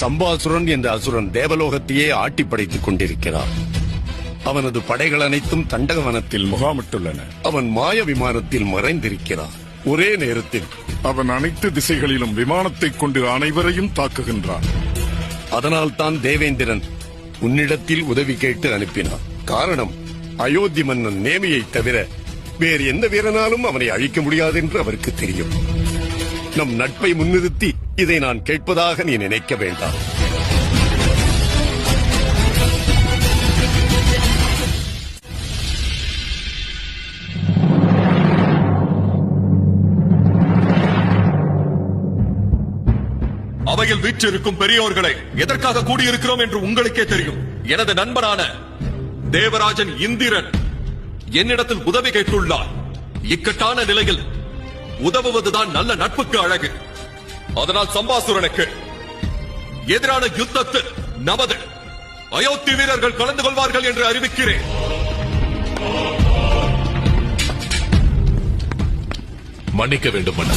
சம்பாசுரன் என்ற அசுரன் தேவலோகத்தையே ஆட்டி படைத்துக் கொண்டிருக்கிறார். அவனது படைகள் அனைத்தும் தண்டகவனத்தில் முகாமிட்டுள்ளன. அவன் மாய விமானத்தில் மறைந்திருக்கிறார். ஒரே நேரத்தில் அவன் அனைத்து திசைகளிலும் விமானத்தைக் கொண்டு அனைவரையும் தாக்குகின்றான். அதனால் தான் தேவேந்திரன் உன்னிடத்தில் உதவி கேட்டு அனுப்பினார். காரணம், அயோத்தி மன்னன் நேமியை தவிர வேறு எந்த வீரனாலும் அவனை அழிக்க முடியாது என்று அவருக்கு தெரியும். நம் நட்பை முன்னிறுத்தி இதை நான் கேட்பதாக நீ நினைக்க வேண்டாம். அவையில் வீற்றிருக்கும் பெரியோர்களை எதற்காக கூடியிருக்கிறோம் என்று உங்களுக்கே தெரியும். எனது நண்பனான தேவராஜன் இந்திரன் என்னிடத்தில் உதவி கேட்டுள்ளார். இக்கட்டான நிலையில் உதவுவதுதான் நல்ல நட்புக்கு அழகு. அதனால் சம்பாசுரனுக்கு எதிரான யுத்தத்தில் நமது அயோத்தி வீரர்கள் கலந்து கொள்வார்கள் என்று அறிவிக்கிறேன். மன்னிக்க வேண்டும் மன்னா.